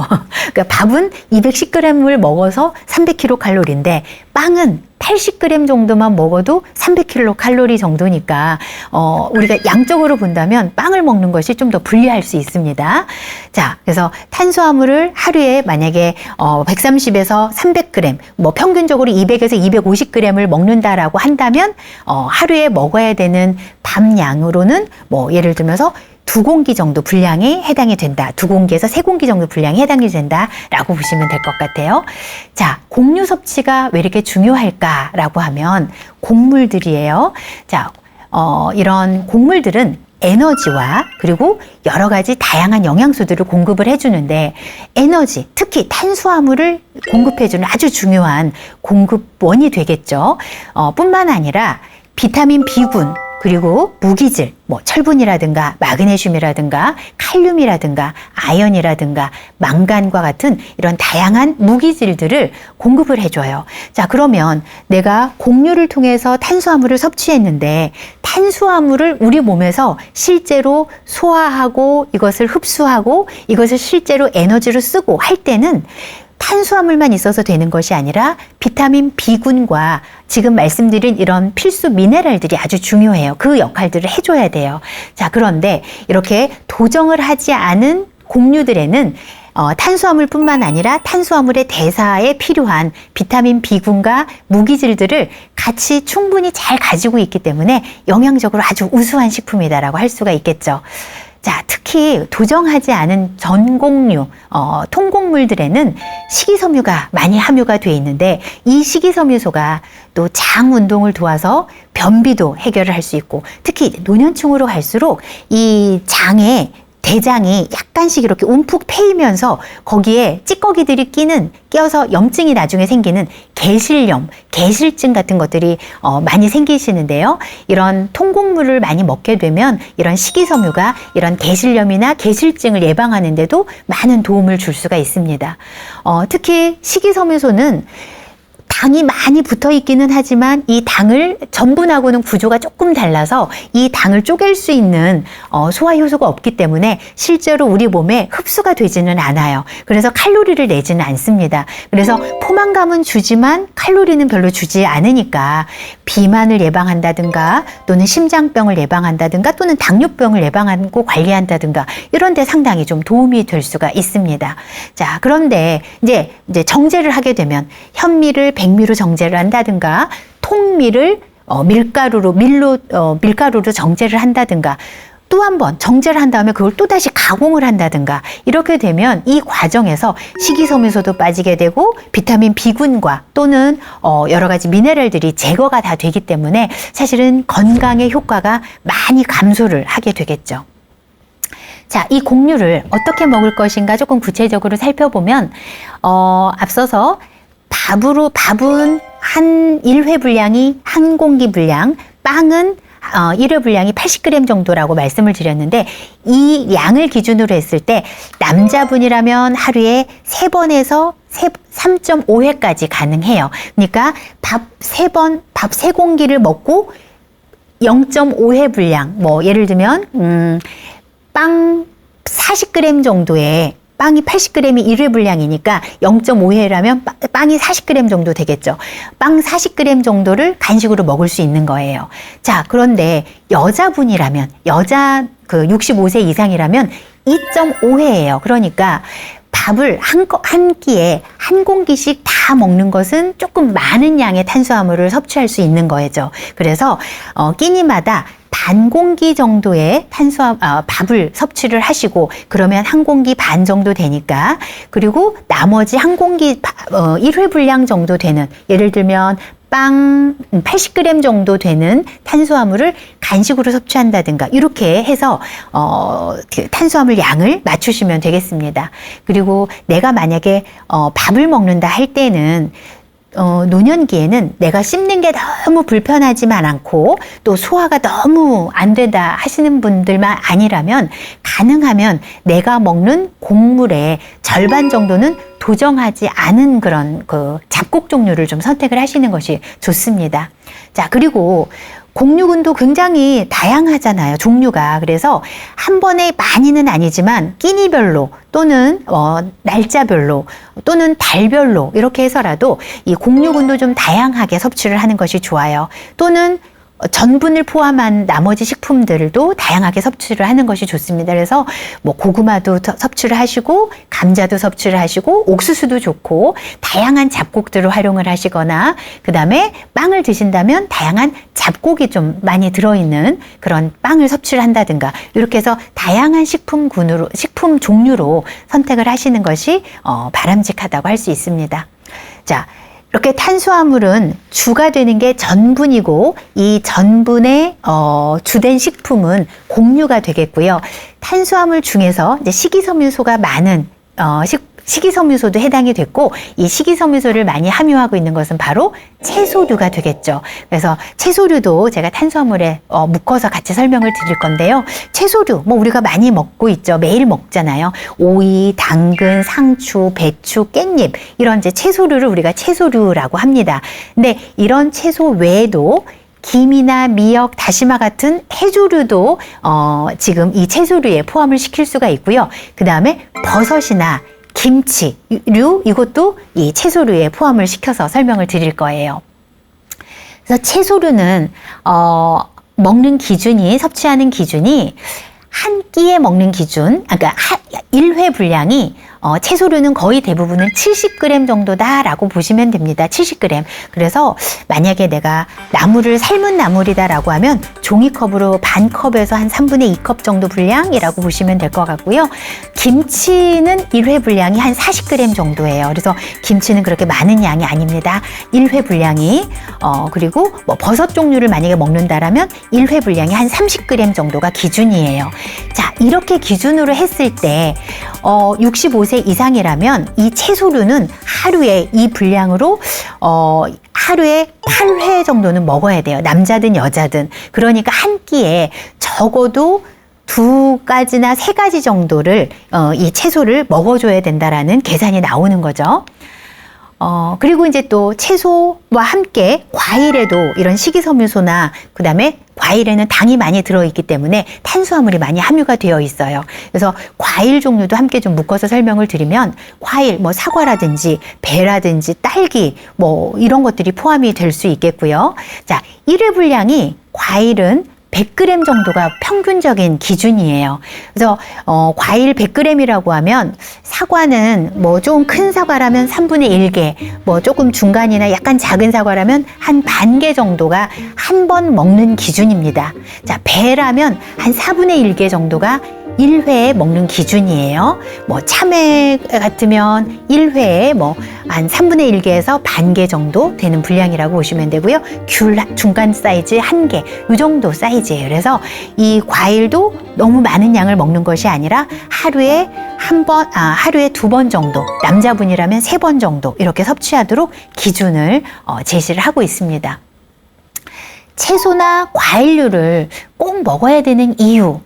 그러니까 밥은 210g을 먹어서 300kcal인데 빵은 80g 정도만 먹어도 300kcal 정도니까 우리가 양적으로 본다면 빵을 먹는 것이 좀 더 불리할 수 있습니다. 자, 그래서 탄수화물을 하루에 만약에 130에서 300g, 뭐 평균적으로 200에서 250g을 먹는다라고 한다면 하루에 먹어야 되는 밥량으로는 뭐 예를 들면서 2공기 정도 분량에 해당이 된다. 2공기에서 3공기 정도 분량에 해당이 된다라고 보시면 될 것 같아요. 자, 곡류 섭취가 왜 이렇게 중요할까라고 하면 곡물들이에요. 자, 이런 곡물들은 에너지와 그리고 여러 가지 다양한 영양소들을 공급을 해주는데 에너지, 특히 탄수화물을 공급해주는 아주 중요한 공급원이 되겠죠. 뿐만 아니라 비타민 B군, 그리고 무기질, 뭐 철분이라든가 마그네슘이라든가 칼륨이라든가 아연이라든가 망간과 같은 이런 다양한 무기질들을 공급을 해줘요. 자, 그러면 내가 곡류를 통해서 탄수화물을 섭취했는데 탄수화물을 우리 몸에서 실제로 소화하고 이것을 흡수하고 이것을 실제로 에너지로 쓰고 할 때는 탄수화물만 있어서 되는 것이 아니라 비타민 B군과 지금 말씀드린 이런 필수 미네랄들이 아주 중요해요. 그 역할들을 해줘야 돼요. 자, 그런데 이렇게 도정을 하지 않은 곡류들에는 탄수화물뿐만 아니라 탄수화물의 대사에 필요한 비타민 B군과 무기질들을 같이 충분히 잘 가지고 있기 때문에 영양적으로 아주 우수한 식품이다라고 할 수가 있겠죠. 자, 특히 도정하지 않은 전곡류, 통곡물들에는 식이섬유가 많이 함유가 되어 있는데 이 식이섬유소가 또 장 운동을 도와서 변비도 해결을 할 수 있고 특히 노년층으로 갈수록 이 장에 대장이 약간씩 이렇게 움푹 패이면서 거기에 찌꺼기들이 끼어서 염증이 나중에 생기는 개실염, 개실증 같은 것들이 많이 생기시는데요. 이런 통곡물을 많이 먹게 되면 이런 식이섬유가 이런 개실염이나 개실증을 예방하는 데도 많은 도움을 줄 수가 있습니다. 특히 식이섬유소는 당이 많이 붙어 있기는 하지만 이 당을 전분하고는 구조가 조금 달라서 이 당을 쪼갤 수 있는 소화 효소가 없기 때문에 실제로 우리 몸에 흡수가 되지는 않아요. 그래서 칼로리를 내지는 않습니다. 그래서 포만감은 주지만 칼로리는 별로 주지 않으니까 비만을 예방한다든가 또는 심장병을 예방한다든가 또는 당뇨병을 예방하고 관리한다든가 이런 데 상당히 좀 도움이 될 수가 있습니다. 자, 그런데 이제 정제를 하게 되면 현미를 백미로 정제를 한다든가 통밀을 밀가루로 정제를 한다든가 또 한 번 정제를 한 다음에 그걸 또다시 가공을 한다든가 이렇게 되면 이 과정에서 식이섬유소도 빠지게 되고 비타민 B군과 또는 여러 가지 미네랄들이 제거가 다 되기 때문에 사실은 건강의 효과가 많이 감소를 하게 되겠죠. 자, 이 곡류를 어떻게 먹을 것인가 조금 구체적으로 살펴보면 앞서서 밥은 한 1회 분량이 한 공기 분량, 빵은 1회 분량이 80g 정도라고 말씀을 드렸는데 이 양을 기준으로 했을 때 남자분이라면 하루에 3번에서 3.5회까지 가능해요. 그러니까 밥 3공기를 먹고 0.5회 분량, 뭐 예를 들면 빵 40g 정도의 빵이 80g이 1회 분량이니까 0.5회라면 빵이 40g 정도 되겠죠. 빵 40g 정도를 간식으로 먹을 수 있는 거예요. 자, 그런데 여자분이라면, 여자 그 65세 이상이라면 2.5회예요. 그러니까 밥을 한 끼에 한 공기씩 다 먹는 것은 조금 많은 양의 탄수화물을 섭취할 수 있는 거죠. 그래서 끼니마다 반 공기 정도의 밥을 섭취를 하시고, 그러면 한 공기 반 정도 되니까, 그리고 나머지 한 공기 1회 분량 정도 되는, 예를 들면 빵 80g 정도 되는 탄수화물을 간식으로 섭취한다든가, 이렇게 해서 탄수화물 양을 맞추시면 되겠습니다. 그리고 내가 만약에 밥을 먹는다 할 때는 노년기에는 내가 씹는 게 너무 불편하지만 않고 또 소화가 너무 안 된다 하시는 분들만 아니라면, 가능하면 내가 먹는 곡물의 절반 정도는 도정하지 않은 그런 그 잡곡 종류를 좀 선택을 하시는 것이 좋습니다. 자, 그리고 곡류군도 굉장히 다양하잖아요, 종류가. 그래서 한 번에 많이는 아니지만 끼니별로 또는 날짜별로 또는 달별로 이렇게 해서라도 이 곡류군도 좀 다양하게 섭취를 하는 것이 좋아요. 또는 전분을 포함한 나머지 식품들도 다양하게 섭취를 하는 것이 좋습니다. 그래서 뭐 고구마도 섭취를 하시고, 감자도 섭취를 하시고, 옥수수도 좋고, 다양한 잡곡들을 활용을 하시거나, 그 다음에 빵을 드신다면 다양한 잡곡이 좀 많이 들어있는 그런 빵을 섭취를 한다든가, 이렇게 해서 다양한 식품 종류로 선택을 하시는 것이 바람직하다고 할 수 있습니다. 자, 이렇게 탄수화물은 주가 되는 게 전분이고, 이 전분의 주된 식품은 곡류가 되겠고요. 탄수화물 중에서 이제 식이섬유소가 많은 식이섬유소도 해당이 됐고, 이 식이섬유소를 많이 함유하고 있는 것은 바로 채소류가 되겠죠. 그래서 채소류도 제가 탄수화물에 묶어서 같이 설명을 드릴 건데요. 채소류, 뭐 우리가 많이 먹고 있죠. 매일 먹잖아요. 오이, 당근, 상추, 배추, 깻잎, 이런 이제 채소류를 우리가 채소류라고 합니다. 근데 이런 채소 외에도 김이나 미역, 다시마 같은 해조류도 지금 이 채소류에 포함을 시킬 수가 있고요. 그 다음에 버섯이나 김치류, 이것도 이 채소류에 포함을 시켜서 설명을 드릴 거예요. 그래서 채소류는 먹는 기준이, 섭취하는 기준이 한 끼에 먹는 기준, 그러니까 1회 분량이 채소류는 거의 대부분은 70g 정도다라고 보시면 됩니다. 70g. 그래서 만약에 내가 나물을 삶은 나물이다라고 하면 종이컵으로 반 컵에서 한 3분의 2컵 정도 분량이라고 보시면 될 것 같고요. 김치는 1회 분량이 한 40g 정도예요. 그래서 김치는 그렇게 많은 양이 아닙니다. 1회 분량이 그리고 뭐 버섯 종류를 만약에 먹는다라면 1회 분량이 한 30g 정도가 기준이에요. 자, 이렇게 기준으로 했을 때 65세 이상이라면 이 채소류는 하루에 이 분량으로 하루에 8회 정도는 먹어야 돼요. 남자든 여자든. 그러니까 한 끼에 적어도 2가지나 3가지 정도를 이 채소를 먹어줘야 된다라는 계산이 나오는 거죠. 그리고 이제 또 채소와 함께 과일에도 이런 식이섬유소나, 그 다음에 과일에는 당이 많이 들어있기 때문에 탄수화물이 많이 함유가 되어 있어요. 그래서 과일 종류도 함께 좀 묶어서 설명을 드리면, 과일, 뭐 사과라든지 배라든지 딸기, 뭐 이런 것들이 포함이 될 수 있겠고요. 자, 1회 분량이 과일은 100g 정도가 평균적인 기준이에요. 그래서 과일 100g이라고 하면 사과는 뭐 좀 큰 사과라면 3분의 1개, 뭐 조금 중간이나 약간 작은 사과라면 한 반 개 정도가 한 번 먹는 기준입니다. 자, 배라면 한 4분의 1개 정도가 1회에 먹는 기준이에요. 뭐 참외 같으면 1회에 뭐 한 3분의 1개에서 반 개 정도 되는 분량이라고 보시면 되고요. 귤 중간 사이즈 1개, 이 정도 사이즈예요. 그래서 이 과일도 너무 많은 양을 먹는 것이 아니라 하루에 하루에 2번 정도, 남자분이라면 3번 정도 이렇게 섭취하도록 기준을 제시를 하고 있습니다. 채소나 과일류를 꼭 먹어야 되는 이유,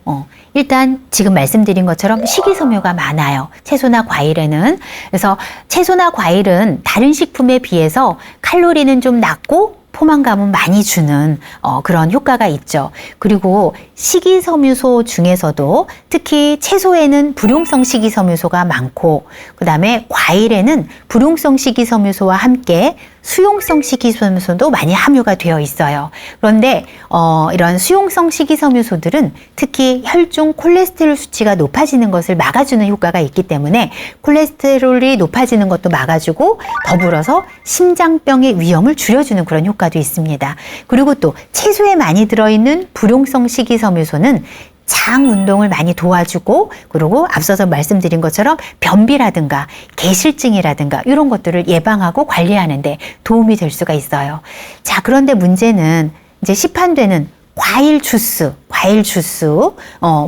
일단 지금 말씀드린 것처럼 식이섬유가 많아요. 채소나 과일에는. 그래서 채소나 과일은 다른 식품에 비해서 칼로리는 좀 낮고 포만감은 많이 주는 그런 효과가 있죠. 그리고 식이섬유소 중에서도 특히 채소에는 불용성 식이섬유소가 많고 그다음에 과일에는 불용성 식이섬유소와 함께 수용성 식이섬유소도 많이 함유가 되어 있어요. 그런데 이런 수용성 식이섬유소들은 특히 혈중 콜레스테롤 수치가 높아지는 것을 막아주는 효과가 있기 때문에 콜레스테롤이 높아지는 것도 막아주고 더불어서 심장병의 위험을 줄여주는 그런 효과도 있습니다. 그리고 또 채소에 많이 들어있는 불용성 식이섬유소는 장 운동을 많이 도와주고 그리고 앞서서 말씀드린 것처럼 변비라든가 개실증이라든가 이런 것들을 예방하고 관리하는 데 도움이 될 수가 있어요. 자, 그런데 문제는 이제 시판되는 과일 주스,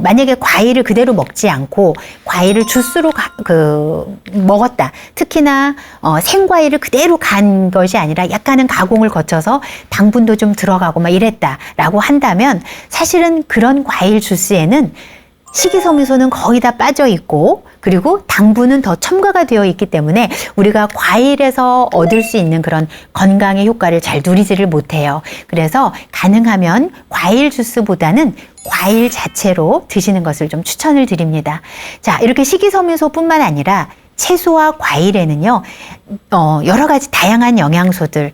만약에 과일을 그대로 먹지 않고 과일을 주스로 먹었다. 특히나 생과일을 그대로 간 것이 아니라 약간은 가공을 거쳐서 당분도 좀 들어가고 막 이랬다라고 한다면 사실은 그런 과일 주스에는 식이섬유소는 거의 다 빠져 있고 그리고 당분은 더 첨가가 되어 있기 때문에 우리가 과일에서 얻을 수 있는 그런 건강의 효과를 잘 누리지를 못해요. 그래서 가능하면 과일 주스보다는 과일 자체로 드시는 것을 좀 추천을 드립니다. 자, 이렇게 식이섬유소뿐만 아니라 채소와 과일에는요, 여러 가지 다양한 영양소들,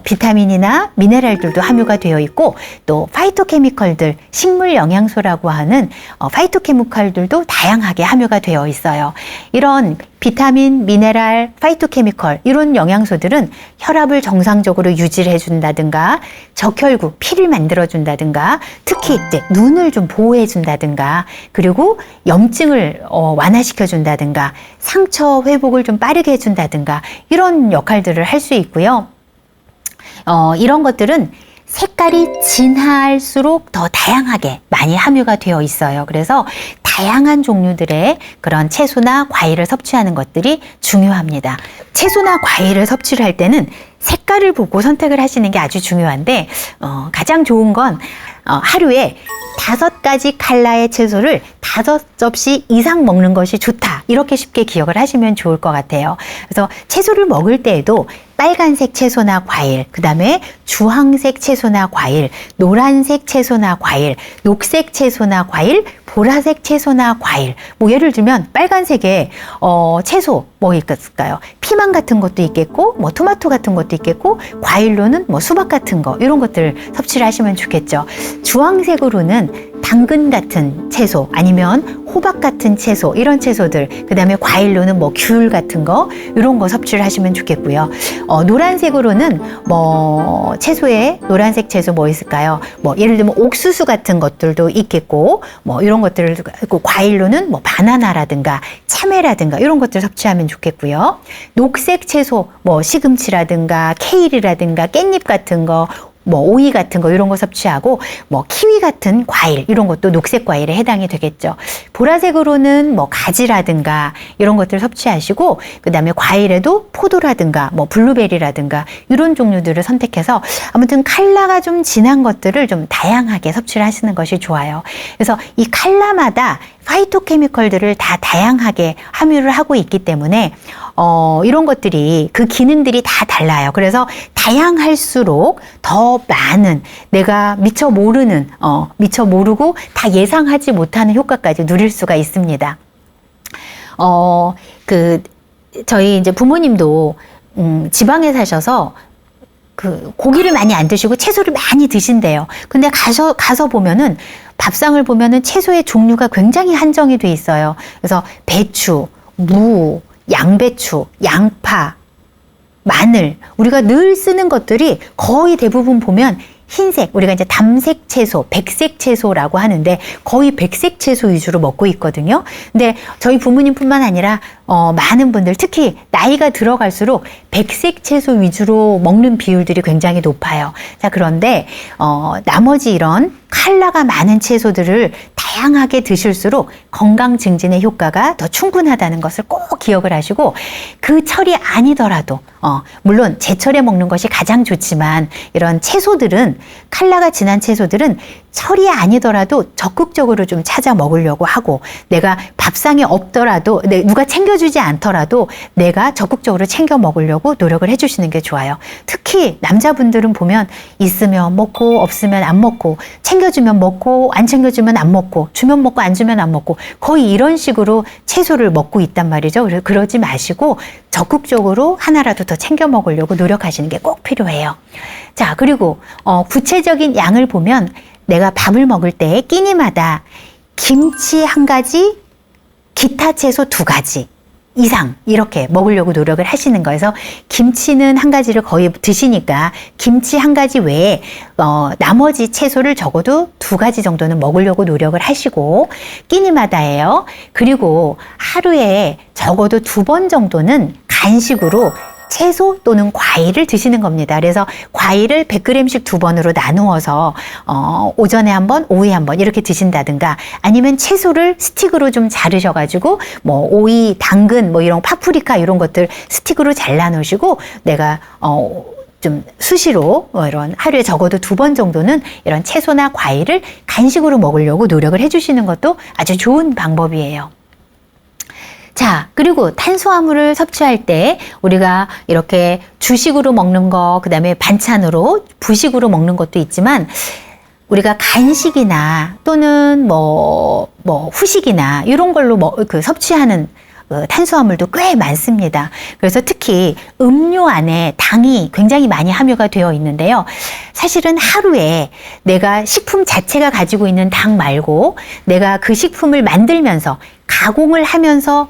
비타민이나 미네랄들도 함유가 되어 있고, 또 파이토케미컬들, 식물 영양소라고 하는 파이토케미컬들도 다양하게 함유가 되어 있어요. 이런 비타민, 미네랄, 파이토케미컬 이런 영양소들은 혈압을 정상적으로 유지를 해준다든가 적혈구, 피를 만들어준다든가 특히 이제 눈을 좀 보호해준다든가 그리고 염증을 완화시켜준다든가 상처 회복을 좀 빠르게 해준다든가 이런 역할들을 할 수 있고요. 이런 것들은 색깔이 진할수록 더 다양하게 많이 함유가 되어 있어요. 그래서 다양한 종류들의 그런 채소나 과일을 섭취하는 것들이 중요합니다. 채소나 과일을 섭취를 할 때는 색깔을 보고 선택을 하시는 게 아주 중요한데 가장 좋은 건 하루에 5가지 컬러의 채소를 5접시 이상 먹는 것이 좋다. 이렇게 쉽게 기억을 하시면 좋을 것 같아요. 그래서 채소를 먹을 때에도 빨간색 채소나 과일, 그 다음에 주황색 채소나 과일, 노란색 채소나 과일, 녹색 채소나 과일, 보라색 채소나 과일. 뭐 예를 들면 빨간색에 채소 뭐 있을까요? 피망 같은 것도 있겠고, 뭐 토마토 같은 것도 있겠고, 과일로는 뭐 수박 같은 거 이런 것들 섭취를 하시면 좋겠죠. 주황색으로는 당근 같은 채소 아니면 호박 같은 채소 이런 채소들 그 다음에 과일로는 뭐 귤 같은 거 이런 거 섭취를 하시면 좋겠고요. 노란색으로는 뭐 채소에 노란색 채소 뭐 있을까요? 뭐 예를 들면 옥수수 같은 것들도 있겠고 뭐 이런 것들을 있고 과일로는 뭐 바나나라든가 참외라든가 이런 것들 섭취하면 좋겠고요. 녹색 채소 뭐 시금치라든가 케일이라든가 깻잎 같은 거 뭐 오이 같은 거 이런 거 섭취하고 뭐 키위 같은 과일 이런 것도 녹색 과일에 해당이 되겠죠. 보라색으로는 뭐 가지라든가 이런 것들 섭취하시고 그다음에 과일에도 포도라든가 뭐 블루베리라든가 이런 종류들을 선택해서 아무튼 컬러가 좀 진한 것들을 좀 다양하게 섭취를 하시는 것이 좋아요. 그래서 이 컬러마다 파이토케미컬들을 다 다양하게 함유를 하고 있기 때문에 이런 것들이 그 기능들이 다 달라요. 그래서 다양할수록 더 많은 내가 미처 모르고 다 예상하지 못하는 효과까지 누릴 수가 있습니다. 저희 이제 부모님도 지방에 사셔서 고기를 많이 안 드시고 채소를 많이 드신대요. 근데 가서 보면은 밥상을 보면은 채소의 종류가 굉장히 한정이 돼 있어요. 그래서 배추, 무, 양배추, 양파, 마늘 우리가 늘 쓰는 것들이 거의 대부분 보면 흰색, 우리가 이제 담색 채소, 백색 채소라고 하는데 거의 백색 채소 위주로 먹고 있거든요. 근데 저희 부모님뿐만 아니라 많은 분들 특히 나이가 들어갈수록 백색 채소 위주로 먹는 비율들이 굉장히 높아요. 자, 그런데 나머지 이런 컬러가 많은 채소들을 다양하게 드실수록 건강 증진의 효과가 더 충분하다는 것을 꼭 기억을 하시고 그 철이 아니더라도 물론 제철에 먹는 것이 가장 좋지만 이런 채소들은 컬러가 진한 채소들은 철이 아니더라도 적극적으로 좀 찾아 먹으려고 하고 내가 밥상에 없더라도 누가 챙겨줄 챙겨주지 않더라도 내가 적극적으로 챙겨 먹으려고 노력을 해주시는 게 좋아요. 특히 남자분들은 보면 있으면 먹고 없으면 안 먹고, 챙겨주면 먹고 안 챙겨주면 안 먹고, 주면 먹고 안 주면 안 먹고, 거의 이런 식으로 채소를 먹고 있단 말이죠. 그래서 그러지 마시고 적극적으로 하나라도 더 챙겨 먹으려고 노력하시는 게 꼭 필요해요. 자, 그리고 구체적인 양을 보면 내가 밥을 먹을 때 끼니마다 김치 1가지, 기타 채소 2가지 이상 이렇게 먹으려고 노력을 하시는 거여서, 김치는 1가지를 거의 드시니까 김치 1가지 외에 나머지 채소를 적어도 2가지 정도는 먹으려고 노력을 하시고, 끼니마다예요. 그리고 하루에 적어도 2번 정도는 간식으로 채소 또는 과일을 드시는 겁니다. 그래서 과일을 100g씩 2번으로 나누어서 오전에 1번, 오후에 1번 이렇게 드신다든가, 아니면 채소를 스틱으로 좀 자르셔가지고 뭐 오이, 당근, 뭐 이런 파프리카 이런 것들 스틱으로 잘라 놓으시고, 내가 좀 수시로 이런 하루에 적어도 2번 정도는 이런 채소나 과일을 간식으로 먹으려고 노력을 해주시는 것도 아주 좋은 방법이에요. 자, 그리고 탄수화물을 섭취할 때 우리가 이렇게 주식으로 먹는 거, 그 다음에 반찬으로, 부식으로 먹는 것도 있지만, 우리가 간식이나 또는 후식이나 이런 걸로 섭취하는 탄수화물도 꽤 많습니다. 그래서 특히 음료 안에 당이 굉장히 많이 함유가 되어 있는데요. 사실은 하루에 내가 식품 자체가 가지고 있는 당 말고, 내가 그 식품을 만들면서 가공을 하면서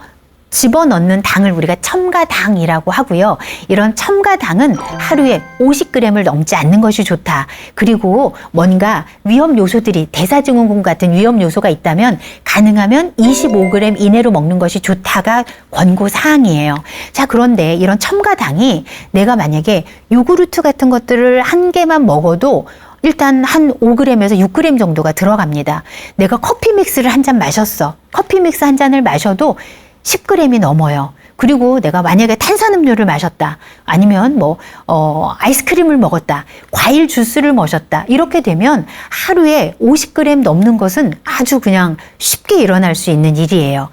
집어넣는 당을 우리가 첨가당이라고 하고요. 이런 첨가당은 하루에 50g을 넘지 않는 것이 좋다. 그리고 뭔가 위험 요소들이, 대사증후군 같은 위험 요소가 있다면 가능하면 25g 이내로 먹는 것이 좋다가 권고 사항이에요. 자, 그런데 이런 첨가당이 내가 만약에 요구르트 같은 것들을 1개만 먹어도 일단 한 5g에서 6g 정도가 들어갑니다. 내가 커피 믹스를 한 잔 마셨어. 커피 믹스 한 잔을 마셔도 10g이 넘어요. 그리고 내가 만약에 탄산음료를 마셨다, 아니면 아이스크림을 먹었다, 과일 주스를 마셨다, 이렇게 되면 하루에 50g 넘는 것은 아주 그냥 쉽게 일어날 수 있는 일이에요.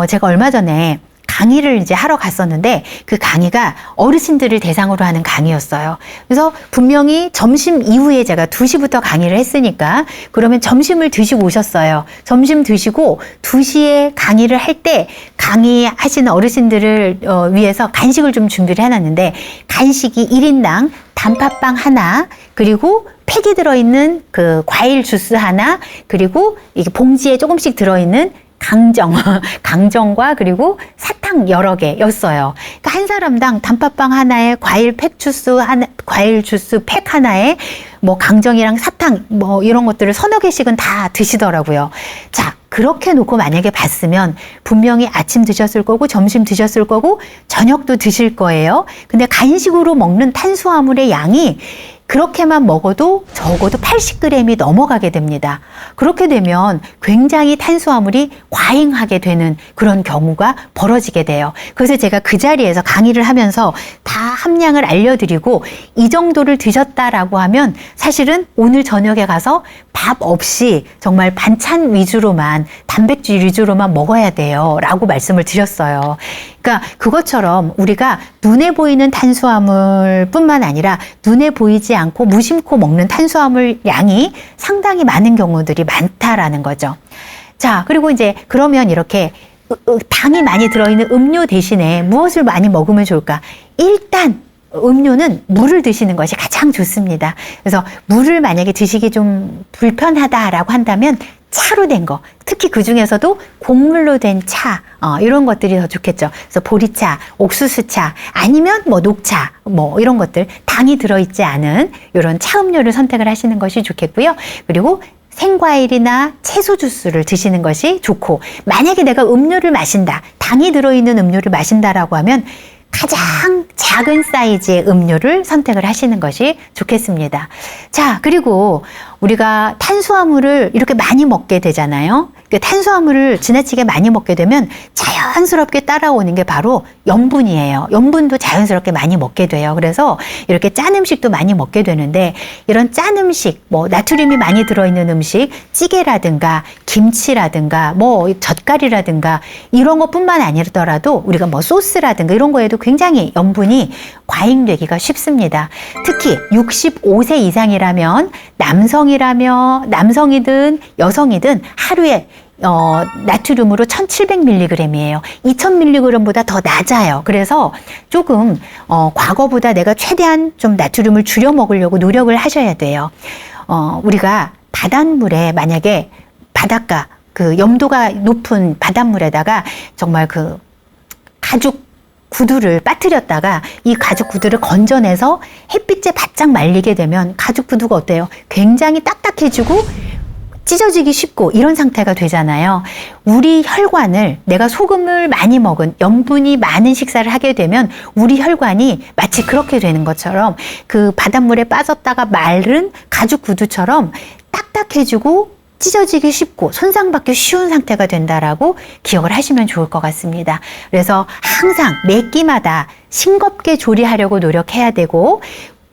제가 얼마 전에 강의를 이제 하러 갔었는데, 그 강의가 어르신들을 대상으로 하는 강의였어요. 그래서 분명히 점심 이후에 제가 2시부터 강의를 했으니까 그러면 점심을 드시고 오셨어요. 점심 드시고 2시에 강의를 할 때 강의하시는 어르신들을 위해서 간식을 좀 준비를 해놨는데, 간식이 1인당 단팥빵 하나, 그리고 팩이 들어있는 그 과일 주스 하나, 그리고 이게 봉지에 조금씩 들어있는 강정과 그리고 사탕 여러 개였어요. 그러니까 한 사람당 단팥빵 하나에 과일 주스 팩 하나에 강정이랑 사탕 이런 것들을 3-4개씩은 다 드시더라고요. 자, 그렇게 놓고 만약에 봤으면 분명히 아침 드셨을 거고, 점심 드셨을 거고, 저녁도 드실 거예요. 근데 간식으로 먹는 탄수화물의 양이 그렇게만 먹어도 적어도 80g이 넘어가게 됩니다. 그렇게 되면 굉장히 탄수화물이 과잉하게 되는 그런 경우가 벌어지게 돼요. 그래서 제가 그 자리에서 강의를 하면서 다 함량을 알려드리고, 이 정도를 드셨다라고 하면 사실은 오늘 저녁에 가서 밥 없이 정말 반찬 위주로만, 단백질 위주로만 먹어야 돼요 라고 말씀을 드렸어요. 그러니까 그것처럼 우리가 눈에 보이는 탄수화물 뿐만 아니라 눈에 보이지 않고 무심코 먹는 탄수화물 양이 상당히 많은 경우들이 많다라는 거죠. 자, 그리고 이제 그러면 이렇게 당이 많이 들어있는 음료 대신에 무엇을 많이 먹으면 좋을까? 일단 음료는 물을 드시는 것이 가장 좋습니다. 그래서 물을 만약에 드시기 좀 불편하다라고 한다면 차로 된 거, 특히 그 중에서도 곡물로 된 차, 이런 것들이 더 좋겠죠. 그래서 보리차, 옥수수차, 아니면 녹차, 이런 것들, 당이 들어있지 않은 이런 차 음료를 선택을 하시는 것이 좋겠고요. 그리고 생과일이나 채소 주스를 드시는 것이 좋고, 만약에 내가 음료를 마신다, 당이 들어있는 음료를 마신다라고 하면 가장 작은 사이즈의 음료를 선택을 하시는 것이 좋겠습니다. 자, 그리고 우리가 탄수화물을 이렇게 많이 먹게 되잖아요. 그 탄수화물을 지나치게 많이 먹게 되면 자연스럽게 따라오는 게 바로 염분이에요. 염분도 자연스럽게 많이 먹게 돼요. 그래서 이렇게 짠 음식도 많이 먹게 되는데, 이런 짠 음식, 뭐 나트륨이 많이 들어있는 음식, 찌개라든가 김치라든가 뭐 젓갈이라든가 이런 것뿐만 아니더라도 우리가 뭐 소스라든가 이런 거에도 굉장히 염분이 과잉되기가 쉽습니다. 특히 65세 이상이라면 남성이든 여성이든 하루에 나트륨으로 1700mg이에요. 2000mg보다 더 낮아요. 그래서 조금 과거보다 내가 최대한 좀 나트륨을 줄여 먹으려고 노력을 하셔야 돼요. 우리가 바닷물에 만약에 바닷가 그 염도가 높은 바닷물에다가 정말 그 가죽 구두를 빠뜨렸다가 이 가죽 구두를 건져내서 햇빛에 바짝 말리게 되면 가죽 구두가 어때요? 굉장히 딱딱해지고 찢어지기 쉽고 이런 상태가 되잖아요. 우리 혈관을, 내가 소금을 많이 먹은 염분이 많은 식사를 하게 되면 우리 혈관이 마치 그렇게 되는 것처럼 그 바닷물에 빠졌다가 마른 가죽 구두처럼 딱딱해지고 찢어지기 쉽고 손상받기 쉬운 상태가 된다라고 기억을 하시면 좋을 것 같습니다. 그래서 항상 매 끼마다 싱겁게 조리하려고 노력해야 되고,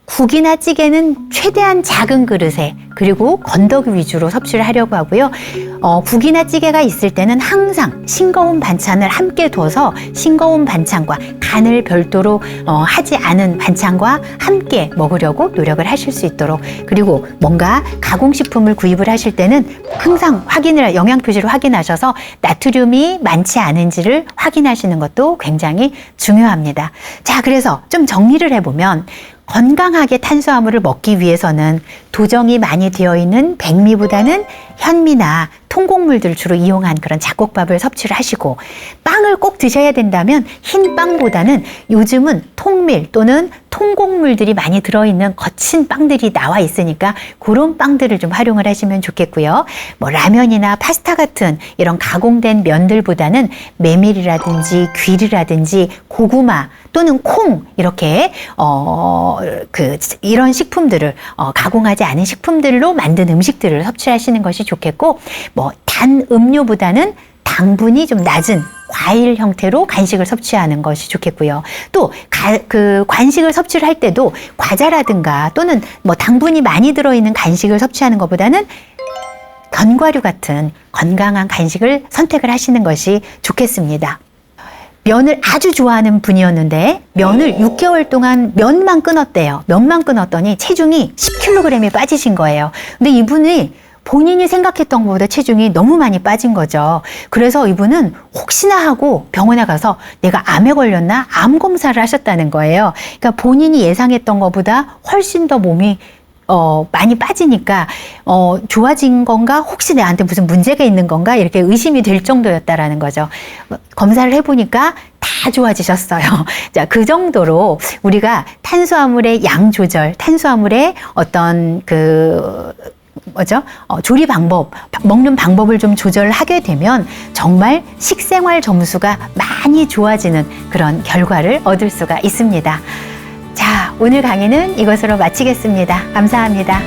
국이나 찌개는 최대한 작은 그릇에, 그리고 건더기 위주로 섭취를 하려고 하고요. 국이나 찌개가 있을 때는 항상 싱거운 반찬을 함께 둬서 싱거운 반찬과 간을 별도로 하지 않은 반찬과 함께 먹으려고 노력을 하실 수 있도록, 그리고 뭔가 가공식품을 구입을 하실 때는 항상 영양 표시를 확인하셔서 나트륨이 많지 않은지를 확인하시는 것도 굉장히 중요합니다. 자, 그래서 좀 정리를 해보면, 건강하게 탄수화물을 먹기 위해서는 도정이 많이 되어 있는 백미보다는 현미나 통곡물들을 주로 이용한 그런 잡곡밥을 섭취를 하시고, 빵을 꼭 드셔야 된다면 흰 빵보다는 요즘은 통밀 또는 통곡물들이 많이 들어있는 거친 빵들이 나와 있으니까 그런 빵들을 좀 활용을 하시면 좋겠고요. 뭐 라면이나 파스타 같은 이런 가공된 면들보다는 메밀이라든지 귀리라든지 고구마 또는 콩, 이렇게 이런 식품들을 가공하지 않은 식품들로 만든 음식들을 섭취하시는 것이 좋겠고, 뭐 단 음료보다는 당분이 좀 낮은 과일 형태로 간식을 섭취하는 것이 좋겠고요. 또 간식을 섭취를 할 때도 과자라든가 또는 뭐 당분이 많이 들어있는 간식을 섭취하는 것보다는 견과류 같은 건강한 간식을 선택을 하시는 것이 좋겠습니다. 면을 아주 좋아하는 분이었는데 면을 6개월 동안 면만 끊었대요. 면만 끊었더니 체중이 10kg이 빠지신 거예요. 근데 이분이 본인이 생각했던 것보다 체중이 너무 많이 빠진 거죠. 그래서 이분은 혹시나 하고 병원에 가서 내가 암에 걸렸나? 암 검사를 하셨다는 거예요. 그러니까 본인이 예상했던 것보다 훨씬 더 몸이 많이 빠지니까 좋아진 건가? 혹시 내한테 무슨 문제가 있는 건가? 이렇게 의심이 될 정도였다라는 거죠. 검사를 해보니까 다 좋아지셨어요. 자, 그 정도로 우리가 탄수화물의 양 조절, 탄수화물의 어떤 조리 방법, 먹는 방법을 좀 조절하게 되면 정말 식생활 점수가 많이 좋아지는 그런 결과를 얻을 수가 있습니다. 자, 오늘 강의는 이것으로 마치겠습니다. 감사합니다.